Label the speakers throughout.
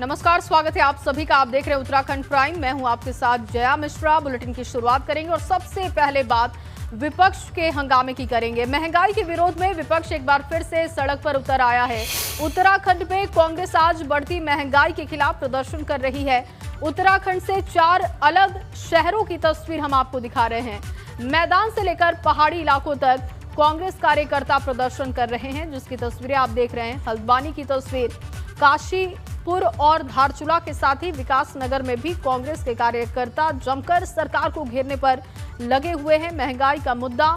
Speaker 1: नमस्कार, स्वागत है आप सभी का। आप देख रहे हैं उत्तराखंड प्राइम। मैं हूं आपके साथ जया मिश्रा। बुलेटिन की शुरुआत करेंगे और सबसे पहले बात विपक्ष के हंगामे की करेंगे। महंगाई के विरोध में विपक्ष एक बार फिर से सड़क पर उतर आया है। उत्तराखंड में कांग्रेस आज बढ़ती महंगाई के खिलाफ प्रदर्शन कर रही है। उत्तराखंड से 4 अलग शहरों की तस्वीर हम आपको दिखा रहे हैं। मैदान से लेकर पहाड़ी इलाकों तक कांग्रेस कार्यकर्ता प्रदर्शन कर रहे हैं, जिसकी तस्वीरें आप देख रहे हैं। हल्द्वानी की तस्वीर, काशीपुर और धारचूला के साथ ही विकास नगर में भी कांग्रेस के कार्यकर्ता जमकर सरकार को घेरने पर लगे हुए हैं। महंगाई का मुद्दा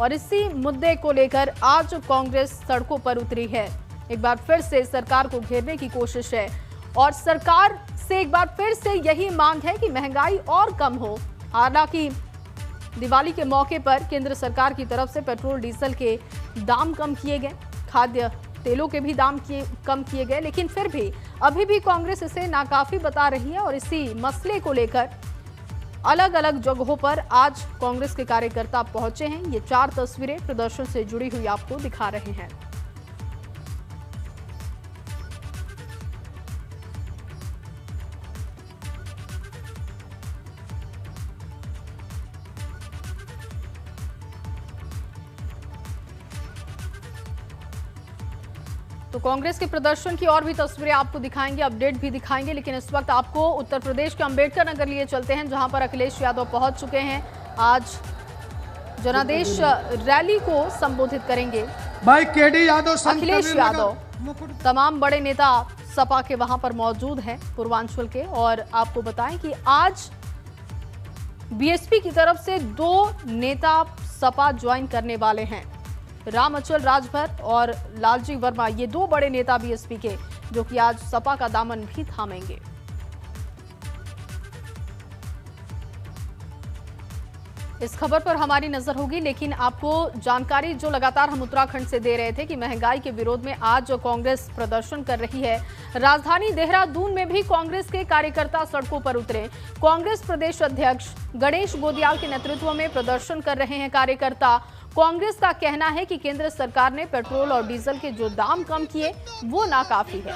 Speaker 1: और इसी मुद्दे को लेकर आज कांग्रेस सड़कों पर उतरी है। एक बार फिर से सरकार को घेरने की कोशिश है और सरकार से एक बार फिर से यही मांग है कि महंगाई और कम हो। हालांकि दिवाली के मौके पर केंद्र सरकार की तरफ से पेट्रोल डीजल के दाम कम किए गए, खाद्य तेलों के भी दाम कम किए गए, लेकिन फिर भी अभी भी कांग्रेस इसे नाकाफी बता रही है और इसी मसले को लेकर अलग अलग जगहों पर आज कांग्रेस के कार्यकर्ता पहुंचे हैं। ये 4 तस्वीरें प्रदर्शन से जुड़ी हुई आपको दिखा रहे हैं। तो कांग्रेस के प्रदर्शन की और भी तस्वीरें आपको दिखाएंगे, अपडेट भी दिखाएंगे, लेकिन इस वक्त आपको उत्तर प्रदेश के अंबेडकर नगर लिए चलते हैं, जहां पर अखिलेश यादव पहुंच चुके हैं। आज जनादेश रैली को संबोधित करेंगे
Speaker 2: भाई केडी यादव,
Speaker 1: अखिलेश यादव। तमाम बड़े नेता सपा के वहां पर मौजूद हैं पूर्वांचल के। और आपको बताएं कि आज बीएसपी की तरफ से 2 नेता सपा ज्वाइन करने वाले हैं। राम अचल राजभर और लालजी वर्मा, ये 2 बड़े नेता बीएसपी के, जो कि आज सपा का दामन भी थामेंगे। इस खबर पर हमारी नजर होगी, लेकिन आपको जानकारी जो लगातार हम उत्तराखंड से दे रहे थे कि महंगाई के विरोध में आज जो कांग्रेस प्रदर्शन कर रही है। राजधानी देहरादून में भी कांग्रेस के कार्यकर्ता सड़कों पर उतरे। कांग्रेस प्रदेश अध्यक्ष गणेश गोदियाल के नेतृत्व में प्रदर्शन कर रहे हैं कार्यकर्ता। कांग्रेस का कहना है कि केंद्र सरकार ने पेट्रोल और डीजल के जो दाम कम किए वो नाकाफी है।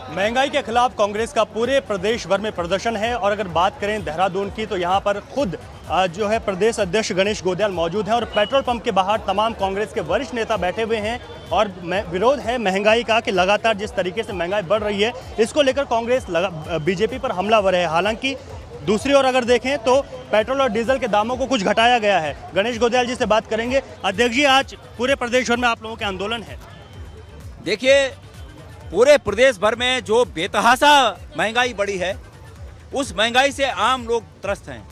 Speaker 3: महंगाई के खिलाफ कांग्रेस का पूरे प्रदेश भर में प्रदर्शन है। और अगर बात करें देहरादून की, तो यहाँ पर खुद जो है प्रदेश अध्यक्ष गणेश गोदियाल मौजूद हैं और पेट्रोल पंप के बाहर तमाम कांग्रेस के वरिष्ठ नेता बैठे हुए हैं। और विरोध है महंगाई का कि लगातार जिस तरीके से महंगाई बढ़ रही है, इसको लेकर कांग्रेस बीजेपी पर हमलावर है। हालांकि दूसरी ओर अगर देखें तो पेट्रोल और डीजल के दामों को कुछ घटाया गया है। गणेश गोदियाल जी से बात करेंगे। अध्यक्ष जी, आज पूरे प्रदेश भर में आप लोगों के आंदोलन है।
Speaker 4: देखिए, पूरे प्रदेश भर में जो बेतहाशा महंगाई बढ़ी है, उस महंगाई से आम लोग त्रस्त हैं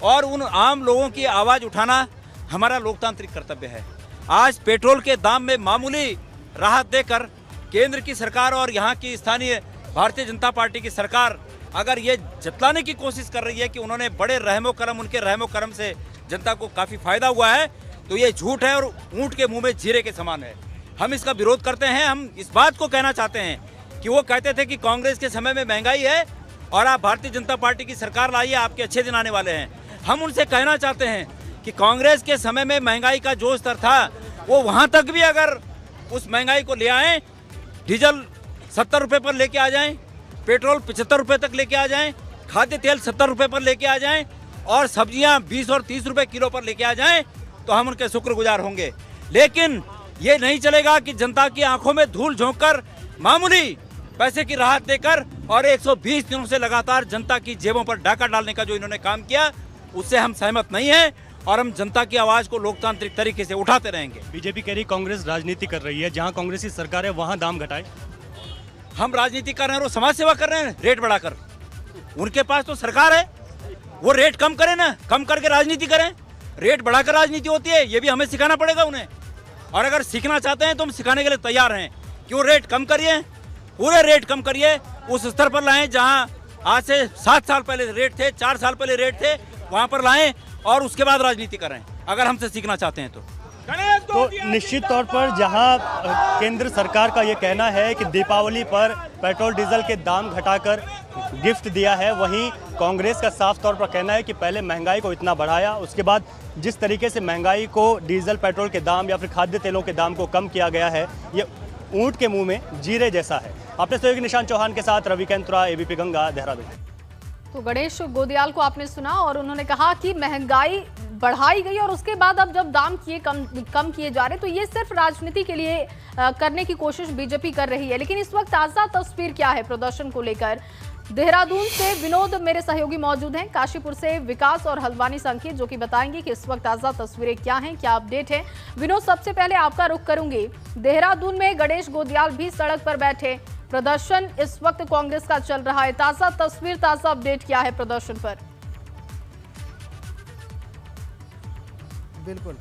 Speaker 4: और उन आम लोगों की आवाज़ उठाना हमारा लोकतांत्रिक कर्तव्य है। आज पेट्रोल के दाम में मामूली राहत देकर केंद्र की सरकार और यहाँ की स्थानीय भारतीय जनता पार्टी की सरकार अगर ये जतलाने की कोशिश कर रही है कि उन्होंने बड़े रहमो करम, उनके रहमो करम से जनता को काफ़ी फायदा हुआ है, तो ये झूठ है और ऊँट के मुँह में जीरे के समान है। हम इसका विरोध करते हैं। हम इस बात को कहना चाहते हैं कि वो कहते थे कि कांग्रेस के समय में महंगाई है और आप भारतीय जनता पार्टी की सरकार लाइए, आपके अच्छे दिन आने वाले हैं। हम उनसे कहना चाहते हैं कि कांग्रेस के समय में महंगाई का जो स्तर था, वो वहाँ तक भी अगर उस महंगाई को ले आएँ, डीजल 70 रुपये पर लेके आ जाएँ, पेट्रोल 75 रुपये तक लेके आ जाएँ, खाद्य तेल 70 रुपये पर लेके आ जाएँ और सब्जियाँ 20 और 30 रुपये किलो पर लेके आ जाएँ, तो हम उनके शुक्रगुजार होंगे। लेकिन ये नहीं चलेगा कि जनता की आंखों में धूल झोंककर मामूली पैसे की राहत देकर और 120 दिनों से लगातार जनता की जेबों पर डाका डालने का जो इन्होंने काम किया, उससे हम सहमत नहीं हैं और हम जनता की आवाज को लोकतांत्रिक तरीके से उठाते रहेंगे।
Speaker 3: बीजेपी कह रही कांग्रेस राजनीति कर रही है, जहां कांग्रेस की सरकार है वहां दाम घटाए।
Speaker 4: हम राजनीति कर रहे हैं और समाज सेवा कर रहे हैं रेट बढ़ाकर। उनके पास तो सरकार है, वो रेट कम करें ना, कम करके राजनीति करें। रेट बढ़ाकर राजनीति होती है, ये भी हमें सिखाना पड़ेगा उन्हें। और अगर सीखना चाहते हैं तो हम सिखाने के लिए तैयार हैं। क्यों रेट कम करिए, पूरे रेट कम करिए, उस स्तर पर लाएं जहां आज से 7 साल पहले रेट थे, 4 साल पहले रेट थे, वहां पर लाएं और उसके बाद राजनीति करें, अगर हमसे सीखना चाहते हैं तो।
Speaker 3: तो निश्चित तौर पर जहां केंद्र सरकार का ये कहना है कि दीपावली पर पेट्रोल डीजल के दाम घटाकर गिफ्ट दिया है, वहीं कांग्रेस का साफ तौर पर कहना है कि पहले महंगाई को इतना बढ़ाया, उसके बाद जिस तरीके से महंगाई को डीजल पेट्रोल के दाम या फिर खाद्य तेलों के दाम को कम किया गया है, ये ऊंट के मुंह में जीरे जैसा है। अपने सहयोगी निशांत चौहान के साथ रवि कैंत्रा, एबीपी गंगा, देहरादून।
Speaker 1: तो गणेश गोदियाल को आपने सुना और उन्होंने कहा कि महंगाई बढ़ाई गई और उसके बाद अब जब दाम कम किए जा रहे, तो ये सिर्फ राजनीति के लिए करने की कोशिश बीजेपी कर रही है। लेकिन इस वक्त ताजा तस्वीर क्या है प्रदर्शन को लेकर? देहरादून से विनोद मेरे सहयोगी मौजूद हैं, काशीपुर से विकास और हल्द्वानी से अंकित, जो कि बताएंगे कि इस वक्त ताजा तस्वीरें क्या हैं, क्या अपडेट है। विनोद, सबसे पहले आपका रुख करूंगी। देहरादून में गणेश गोदियाल भी सड़क पर बैठे, प्रदर्शन इस वक्त कांग्रेस का चल रहा है। ताजा तस्वीर, ताजा अपडेट क्या है प्रदर्शन पर?
Speaker 2: बिल्कुल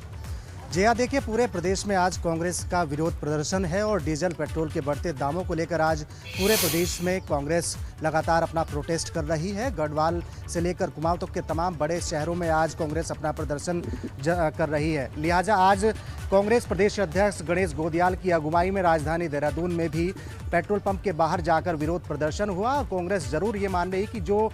Speaker 2: जया, देखिए पूरे प्रदेश में आज कांग्रेस का विरोध प्रदर्शन है और डीजल पेट्रोल के बढ़ते दामों को लेकर आज पूरे प्रदेश में कांग्रेस लगातार अपना प्रोटेस्ट कर रही है। गढ़वाल से लेकर कुमाऊं तक के तमाम बड़े शहरों में आज कांग्रेस अपना प्रदर्शन कर रही है। लिहाजा आज कांग्रेस प्रदेश अध्यक्ष गणेश गोदियाल की अगुवाई में राजधानी देहरादून में भी पेट्रोल पंप के बाहर जाकर विरोध प्रदर्शन हुआ। कांग्रेस जरूर ये मान रही कि जो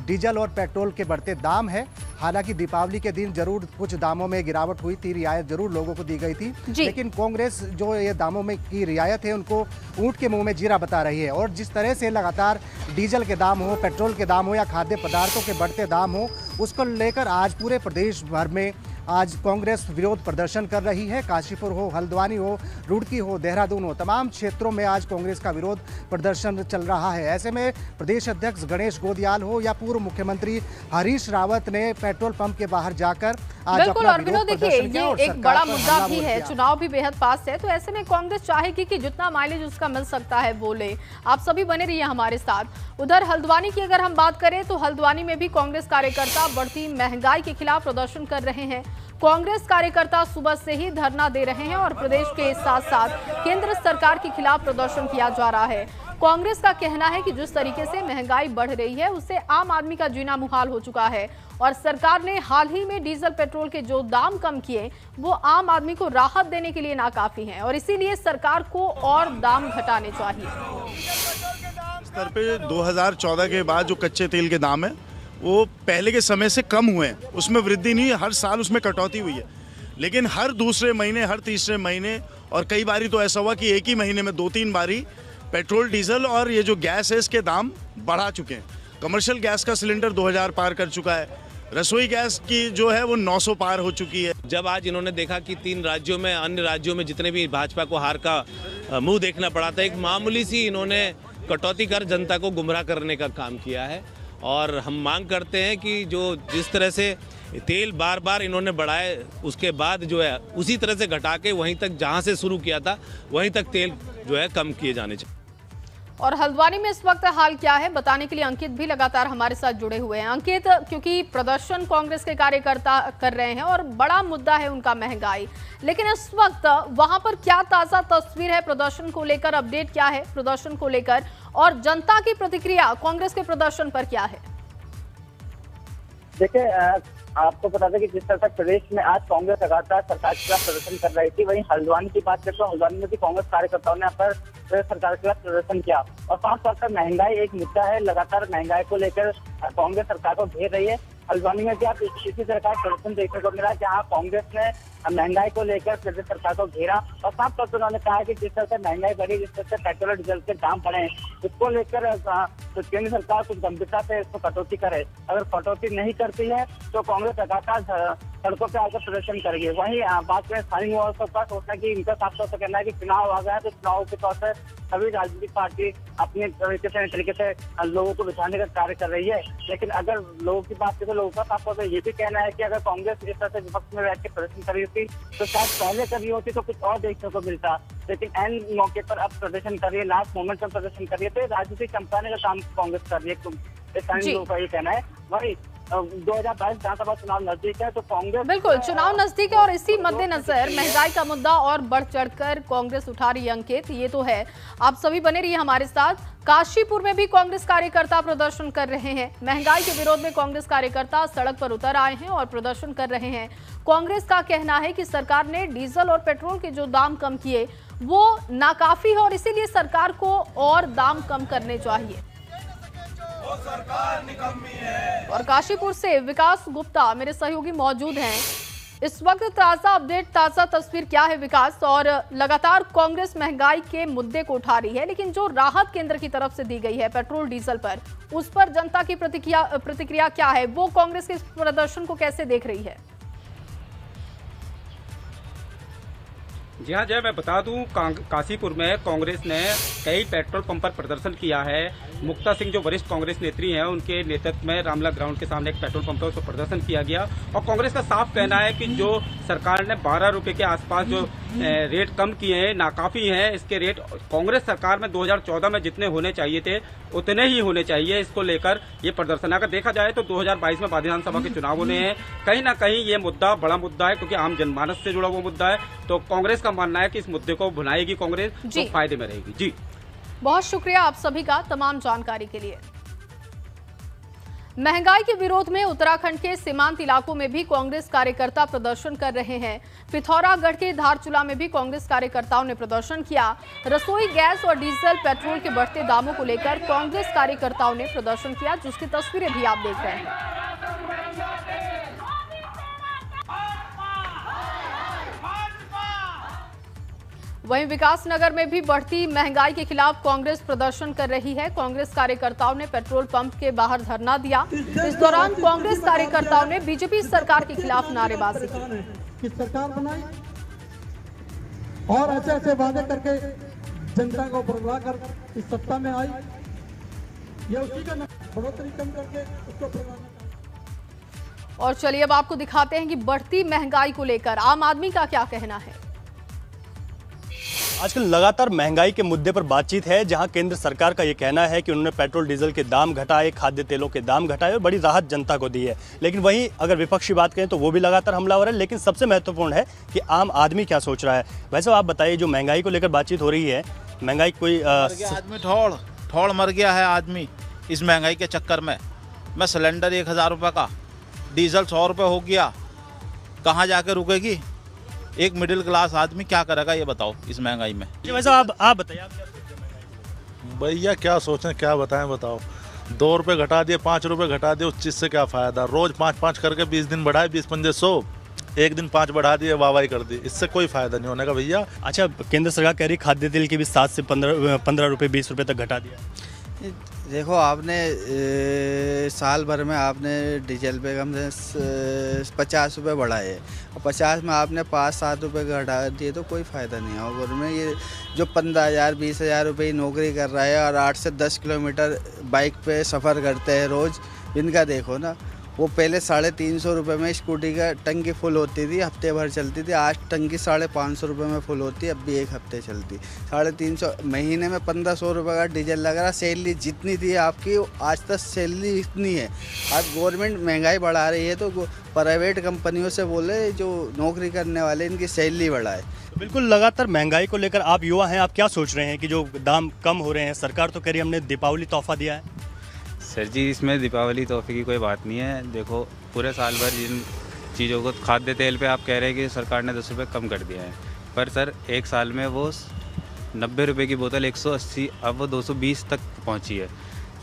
Speaker 2: डीजल और पेट्रोल के बढ़ते दाम है, हालांकि दीपावली के दिन जरूर कुछ दामों में गिरावट हुई थी, रियायत जरूर लोगों को दी गई थी, लेकिन कांग्रेस जो ये दामों में की रियायत है उनको ऊंट के मुंह में जीरा बता रही है। और जिस तरह से लगातार डीजल के दाम हो, पेट्रोल के दाम हो या खाद्य पदार्थों के बढ़ते दाम हो, उसको लेकर आज पूरे प्रदेश भर में आज कांग्रेस विरोध प्रदर्शन कर रही है। काशीपुर हो, हल्द्वानी हो, रुड़की हो, देहरादून हो, तमाम क्षेत्रों में आज कांग्रेस का विरोध प्रदर्शन चल रहा है। ऐसे में प्रदेश अध्यक्ष गणेश गोदियाल हो या पूर्व मुख्यमंत्री हरीश रावत ने पेट्रोल पंप के बाहर जाकर आज अपना विरोध प्रदर्शन किया। और
Speaker 1: एक बड़ा मुद्दा भी है, चुनाव भी बेहद पास है, तो ऐसे में कांग्रेस चाहेगी कि जितना माइलेज उसका मिल सकता है वो ले। आप सभी बने रहिए हमारे साथ। उधर हल्द्वानी की अगर हम बात करें तो हल्द्वानी में भी कांग्रेस कार्यकर्ता बढ़ती महंगाई के खिलाफ प्रदर्शन कर रहे हैं। कांग्रेस कार्यकर्ता सुबह से ही धरना दे रहे हैं और प्रदेश के साथ साथ केंद्र सरकार के खिलाफ प्रदर्शन किया जा रहा है। कांग्रेस का कहना है कि जिस तरीके से महंगाई बढ़ रही है उससे आम आदमी का जीना मुहाल हो चुका है और सरकार ने हाल ही में डीजल पेट्रोल के जो दाम कम किए वो आम आदमी को राहत देने के लिए नाकाफी हैं और इसीलिए सरकार को और दाम घटाने चाहिए।
Speaker 5: स्तर पे 2014 के बाद जो कच्चे तेल के दाम है वो पहले के समय से कम हुए हैं, उसमें वृद्धि नहीं है, हर साल उसमें कटौती हुई है। लेकिन हर दूसरे महीने, हर तीसरे महीने और कई बारी तो ऐसा हुआ कि एक ही महीने में 2-3 बारी पेट्रोल, डीजल और ये जो गैस है इसके दाम बढ़ा चुके हैं। कमर्शियल गैस का सिलेंडर 2000 पार कर चुका है, रसोई गैस की जो है वो 900 पार हो चुकी है।
Speaker 6: जब आज इन्होंने देखा कि 3 राज्यों में, अन्य राज्यों में जितने भी भाजपा को हार का मुंह देखना पड़ा था, एक मामूली सी इन्होंने कटौती कर जनता को गुमराह करने का काम किया है। और हम मांग करते हैं कि जो जिस तरह से तेल बार बार इन्होंने बढ़ाए, उसके बाद जो है उसी तरह से घटा के वहीं तक जहां से शुरू किया था वहीं तक तेल जो है कम किए जाने चाहिए।
Speaker 1: और हल्द्वानी में इस वक्त हाल क्या है बताने के लिए अंकित भी लगातार हमारे साथ जुड़े हुए हैं। अंकित, क्योंकि प्रदर्शन कांग्रेस के कार्यकर्ता कर रहे हैं और बड़ा मुद्दा है उनका महंगाई, लेकिन इस वक्त वहां पर क्या ताजा तस्वीर है प्रदर्शन को लेकर? अपडेट क्या है प्रदर्शन को लेकर और जनता की प्रतिक्रिया कांग्रेस के प्रदर्शन पर क्या है?
Speaker 7: देखिए, आपको बता दें कि जिस तरह से प्रदेश में आज कांग्रेस लगातार सरकार के खिलाफ प्रदर्शन कर रही थी, वहीं हल्द्वानी की बात करते हैं, हल्द्वानी में भी कांग्रेस कार्यकर्ताओं ने यहाँ पर सरकार के खिलाफ प्रदर्शन किया। और साथ साथ महंगाई एक मुद्दा है, लगातार महंगाई को लेकर कांग्रेस सरकार को घेर रही है। हल्द्वानी में भी आप इसी तरह का प्रदर्शन देखने को मिला, जहाँ कांग्रेस ने महंगाई को लेकर प्रदेश सरकार को घेरा और साफ तौर पर उन्होंने कहा कि जिस तरह से महंगाई बढ़ी, जिस तरह से पेट्रोल और डीजल के दाम बढ़े, उसको लेकर तो केंद्र सरकार कुछ गंभीरता से इसको कटौती करे। अगर कटौती नहीं करती है तो कांग्रेस लगातार सड़कों पर आकर प्रदर्शन करेगी। वहीं बात करें स्थानीय निवासियों का सोचना कि इनका साफ तौर पर कहना है कि चुनाव आ गया है तो चुनाव के तौर पर सभी राजनीतिक पार्टी अपने तरीके से लोगों को बिठाने का कार्य कर रही है। लेकिन अगर लोगों की बात करें तो लोगों का साफ तौर पर ये भी कहना है कि अगर कांग्रेस इस तरह से विपक्ष में बैठ के प्रदर्शन कर रही होती तो शायद पहले कभी होती तो कुछ और देखने को मिलता, लेकिन एन मौके पर अब प्रदर्शन कर रही है, लास्ट मोमेंट पर प्रदर्शन कर रही है, तो राजनीतिक चमकाने का काम कांग्रेस कर रही है, स्थानीय लोगों का ये कहना है। वही 2022 विधानसभा चुनाव नजदीक है तो कांग्रेस
Speaker 1: बिल्कुल चुनाव नजदीक है और इसी मद्देनजर महंगाई का मुद्दा और बढ़ चढ़कर कांग्रेस उठा रही है। अंकित, ये तो है, आप सभी बने रहिए हमारे साथ। काशीपुर में भी कांग्रेस कार्यकर्ता प्रदर्शन कर रहे हैं। महंगाई के विरोध में कांग्रेस कार्यकर्ता सड़क पर उतर आए हैं और प्रदर्शन कर रहे हैं। कांग्रेस का कहना है कि सरकार ने डीजल और पेट्रोल के जो दाम कम किए वो नाकाफी है और इसीलिए सरकार को और दाम कम करने चाहिए। और काशीपुर से विकास गुप्ता मेरे सहयोगी मौजूद हैं। इस वक्त ताजा अपडेट, ताजा तस्वीर क्या है विकास? और लगातार कांग्रेस महंगाई के मुद्दे को उठा रही है, लेकिन जो राहत केंद्र की तरफ से दी गई है पेट्रोल डीजल पर, उस पर जनता की प्रतिक्रिया क्या है? वो कांग्रेस के इस प्रदर्शन को कैसे देख रही है?
Speaker 8: जी हाँ जय, मैं बता दूं काशीपुर में कांग्रेस ने कई पेट्रोल पंप पर प्रदर्शन किया है। मुक्ता सिंह जो वरिष्ठ कांग्रेस नेत्री हैं, उनके नेतृत्व में रामला ग्राउंड के सामने एक पेट्रोल पंप है, उस पर प्रदर्शन किया गया। और कांग्रेस का साफ कहना है कि जो सरकार ने 12 रुपए के आसपास जो रेट कम किए हैं नाकाफी हैं। इसके रेट कांग्रेस सरकार में 2014 में जितने होने चाहिए थे उतने ही होने चाहिए। इसको लेकर ये प्रदर्शन अगर देखा जाए तो 2022 में विधानसभा के चुनाव होने हैं। कहीं ना कहीं ये मुद्दा बड़ा मुद्दा है क्योंकि आम जनमानस से जुड़ा हुआ मुद्दा है। तो कांग्रेस का मानना है कि इस मुद्दे को भुनाएगी कांग्रेस, तो फायदे में रहेगी। जी
Speaker 1: बहुत शुक्रिया आप सभी का तमाम जानकारी के लिए। महंगाई के विरोध में उत्तराखंड के सीमांत इलाकों में भी कांग्रेस कार्यकर्ता प्रदर्शन कर रहे हैं। पिथौरागढ़ के धारचूला में भी कांग्रेस कार्यकर्ताओं ने प्रदर्शन किया। रसोई गैस और डीजल पेट्रोल के बढ़ते दामों को लेकर कांग्रेस कार्यकर्ताओं ने प्रदर्शन किया, जिसकी तस्वीरें भी आप देख रहे हैं। वहीं विकासनगर में भी बढ़ती महंगाई के खिलाफ कांग्रेस प्रदर्शन कर रही है। कांग्रेस कार्यकर्ताओं ने पेट्रोल पंप के बाहर धरना दिया। इस दौरान कांग्रेस कार्यकर्ताओं ने बीजेपी सरकार के खिलाफ नारेबाजी की।
Speaker 9: सरकार बनाई और ऐसे वादे करके जनता को बरगला कर इस सत्ता में आई, ये उसी का बढ़ोतरी कम करके उसको।
Speaker 1: और चलिए अब आपको दिखाते हैं कि बढ़ती महंगाई को लेकर आम आदमी का क्या कहना है।
Speaker 3: आजकल लगातार महंगाई के मुद्दे पर बातचीत है, जहां केंद्र सरकार का ये कहना है कि उन्होंने पेट्रोल डीजल के दाम घटाए, खाद्य तेलों के दाम घटाए और बड़ी राहत जनता को दी है। लेकिन वहीं अगर विपक्ष की बात करें तो वो भी लगातार हमलावर है। लेकिन सबसे महत्वपूर्ण है कि आम आदमी क्या सोच रहा है। वैसे आप बताइए, जो महंगाई को लेकर बातचीत हो रही है, महंगाई कोई
Speaker 10: आदमी ठोड़ मर गया है आदमी इस महंगाई के चक्कर में। मैं सिलेंडर 1000 रुपये का, डीजल 100 रुपये हो गया, कहाँ जाके रुकेगी? एक मिडिल क्लास आदमी क्या करेगा ये बताओ इस महंगाई में।
Speaker 3: वैसे आप बताइए, आप क्या सोचते हैं?
Speaker 11: भैया क्या सोचें, क्या बताएं, बताओ। 2 रुपये घटा दिए, 5 रुपये घटा दिए, उस चीज़ से क्या फ़ायदा? रोज़ 5-5 करके 20 दिन बढ़ाए, 20-5 एक दिन 5 बढ़ा दिए, वाहवाही कर दी, इससे कोई फ़ायदा नहीं होने का भैया।
Speaker 3: अच्छा, केंद्र सरकार कह रही खाद्य तेल की भी 7 से 15 रुपये 20 रुपये तक घटा दिया।
Speaker 12: देखो, आपने साल भर में आपने डीजल पे कम से 50 रुपये बढ़ाए और 50 में आपने 5-7 रुपये घटा दिए तो कोई फ़ायदा नहीं है। और में ये जो 15,000-20,000 रुपये की नौकरी कर रहा है और 8 से 10 किलोमीटर बाइक पे सफ़र करते हैं रोज़, इनका देखो ना। वो पहले 350 रुपये में स्कूटी का टंकी फुल होती थी, हफ्ते भर चलती थी। आज टंकी 550 रुपये में फुल होती है, अब भी 1 हफ्ते चलती। 350 महीने में 1500 रुपये का डीजल लग रहा। सैलरी जितनी थी आपकी, आज तक सैलरी इतनी है। आज गवर्नमेंट महंगाई बढ़ा रही है तो प्राइवेट कंपनियों से बोले जो नौकरी करने वाले इनकी सैलरी बढ़ाए।
Speaker 3: बिल्कुल, लगातार महंगाई को लेकर आप युवा हैं, आप क्या सोच रहे हैं कि जो दाम कम हो रहे हैं? सरकार तो कह रही है हमने दीपावली तोहफा दिया है।
Speaker 13: सर जी, इसमें दीपावली तोहफे की कोई बात नहीं है। देखो, पूरे साल भर जिन चीज़ों को, खाद्य तेल पे आप कह रहे हैं कि सरकार ने 10 रुपये कम कर दिया है, पर सर एक साल में वो 90 रुपये की बोतल 180, अब वो 220 तक पहुंची है।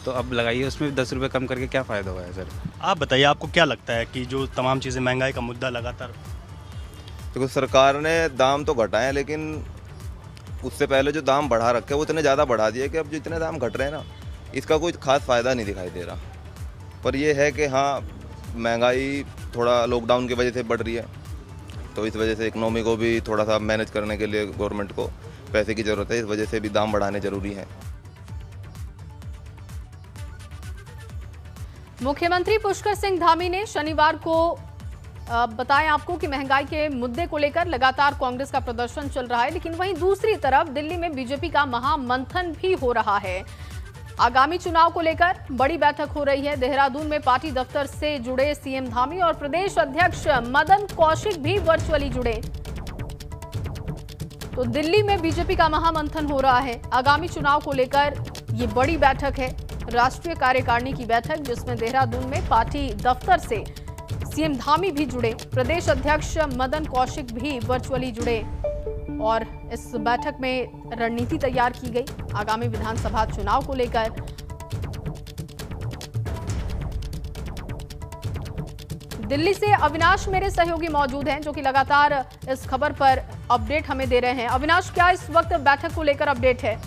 Speaker 13: तो अब लगाइए उसमें 10 रुपये कम करके क्या फ़ायदा हुआ है सर?
Speaker 3: आप बताइए, आपको क्या लगता है कि जो तमाम चीज़ें, महंगाई का मुद्दा लगातार?
Speaker 14: देखो, सरकार ने दाम तो घटाए, लेकिन उससे पहले जो दाम बढ़ा रखे वो इतने ज़्यादा बढ़ा दिए कि अब जो इतने दाम घट रहे हैं ना, इसका कोई खास फ़ायदा नहीं दिखाई दे रहा। पर यह है कि हाँ, महंगाई थोड़ा लॉकडाउन की वजह से बढ़ रही है, तो इस वजह से इकोनॉमी को भी थोड़ा सा मैनेज करने के लिए गवर्नमेंट को पैसे की ज़रूरत है। इस वजह से भी दाम बढ़ाने ज़रूरी हैं।
Speaker 1: मुख्यमंत्री पुष्कर सिंह धामी ने शनिवार को बताया आपको कि महंगाई के मुद्दे को लेकर लगातार कांग्रेस का प्रदर्शन चल रहा है, लेकिन वहीं दूसरी तरफ दिल्ली में बीजेपी का महामंथन भी हो रहा है। आगामी चुनाव को लेकर बड़ी बैठक हो रही है। देहरादून में पार्टी दफ्तर से जुड़े सीएम धामी और प्रदेश अध्यक्ष मदन कौशिक भी वर्चुअली जुड़े। तो दिल्ली में बीजेपी का महामंथन हो रहा है। आगामी चुनाव को लेकर ये बड़ी बैठक है, राष्ट्रीय कार्यकारिणी की बैठक, जिसमें देहरादून में पार्टी दफ्तर से सीएम धामी भी जुड़े, प्रदेश अध्यक्ष मदन कौशिक भी वर्चुअली जुड़े और इस बैठक में रणनीति तैयार की गई आगामी विधानसभा चुनाव को लेकर। दिल्ली से अविनाश मेरे सहयोगी मौजूद हैं, जो कि लगातार इस खबर पर अपडेट हमें दे रहे हैं। अविनाश, क्या इस वक्त बैठक को लेकर अपडेट है?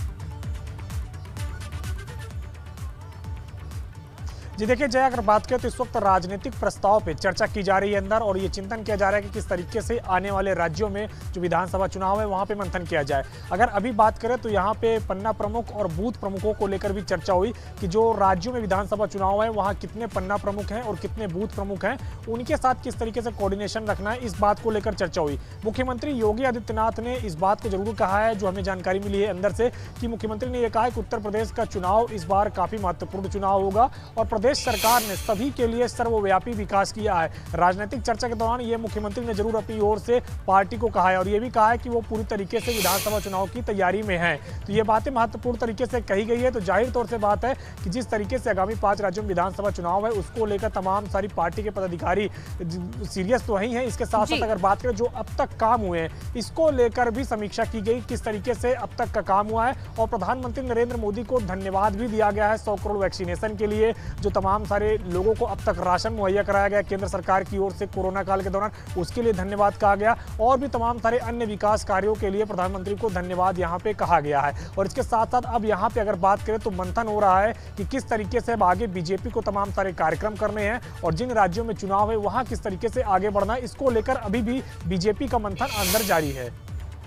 Speaker 15: जी देखिए जय, अगर बात करें तो इस वक्त राजनीतिक प्रस्ताव पे चर्चा की जा रही है अंदर, और ये चिंतन किया जा रहा है कि किस तरीके से आने वाले राज्यों में जो विधानसभा चुनाव है वहां पे मंथन किया जाए। अगर अभी बात करें तो यहाँ पे पन्ना प्रमुख और बूथ प्रमुखों को लेकर भी चर्चा हुई कि जो राज्यों में विधानसभा चुनाव है वहाँ कितने पन्ना प्रमुख हैं और कितने बूथ प्रमुख हैं, उनके साथ किस तरीके से कोऑर्डिनेशन रखना है, इस बात को लेकर चर्चा हुई। मुख्यमंत्री योगी आदित्यनाथ ने इस बात को जरूर कहा है, जो हमें जानकारी मिली है अंदर से, कि मुख्यमंत्री ने यह कहा है कि उत्तर प्रदेश का चुनाव इस बार काफी महत्वपूर्ण चुनाव होगा और प्रदेश सरकार ने सभी के लिए सर्वव्यापी विकास किया है। राजनीतिक चर्चा के दौरान ये मुख्यमंत्री ने जरूर अपनी ओर से पार्टी को कहा है और ये भी कहा है कि वो पूरी तरीके से विधानसभा चुनाव की तैयारी में है। तो ये बातें महत्वपूर्ण तरीके से कही गई है। तो जाहिर तौर से बात है कि जिस तरीके से आगामी 5 राज्यों में विधानसभा चुनाव है उसको लेकर तमाम सारी पार्टी के पदाधिकारी सीरियस तो वही है। इसके साथ साथ अगर बात करें जो अब तक काम हुए हैं, इसको लेकर भी समीक्षा की गई, किस तरीके से अब तक का काम हुआ है। और प्रधानमंत्री नरेंद्र मोदी को धन्यवाद भी दिया गया है 100 करोड़ वैक्सीनेशन के लिए, जो तमाम सारे लोगों को अब तक राशन मुहैया कराया गया केंद्र सरकार की ओर से कोरोना काल के दौरान, उसके लिए धन्यवाद कहा गया। और भी तमाम सारे अन्य विकास कार्यों के लिए प्रधानमंत्री को धन्यवाद यहाँ पे कहा गया है। और इसके साथ साथ अब यहाँ पे अगर बात करें तो मंथन हो रहा है कि किस तरीके से अब आगे बीजेपी को तमाम सारे कार्यक्रम करने हैं और जिन राज्यों में चुनाव है वहाँ किस तरीके से आगे बढ़ना है, इसको लेकर अभी भी बीजेपी का मंथन अंदर जारी है।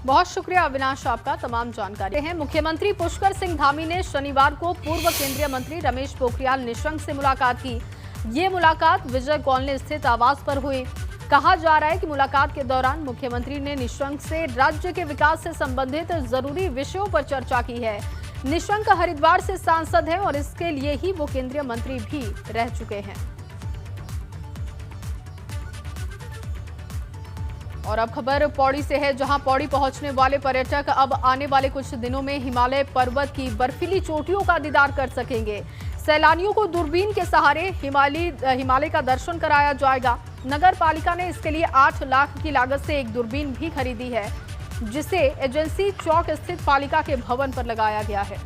Speaker 1: बहुत शुक्रिया अविनाश आपका तमाम जानकारी है। मुख्यमंत्री पुष्कर सिंह धामी ने शनिवार को पूर्व केंद्रीय मंत्री रमेश पोखरियाल निशंक से मुलाकात की। ये मुलाकात विजय कॉलोनी स्थित आवास पर हुई। कहा जा रहा है कि मुलाकात के दौरान मुख्यमंत्री ने निशंक से राज्य के विकास से संबंधित जरूरी विषयों पर चर्चा की है। निशंक हरिद्वार से सांसद हैं और इसके लिए ही वो केंद्रीय मंत्री भी रह चुके हैं। और अब खबर पौड़ी से है, जहां पौड़ी पहुंचने वाले पर्यटक अब आने वाले कुछ दिनों में हिमालय पर्वत की बर्फीली चोटियों का दीदार कर सकेंगे। सैलानियों को दूरबीन के सहारे हिमालय का दर्शन कराया जाएगा। नगर पालिका ने इसके लिए 8 लाख की लागत से एक दूरबीन भी खरीदी है, जिसे एजेंसी चौक स्थित पालिका के भवन पर लगाया गया है।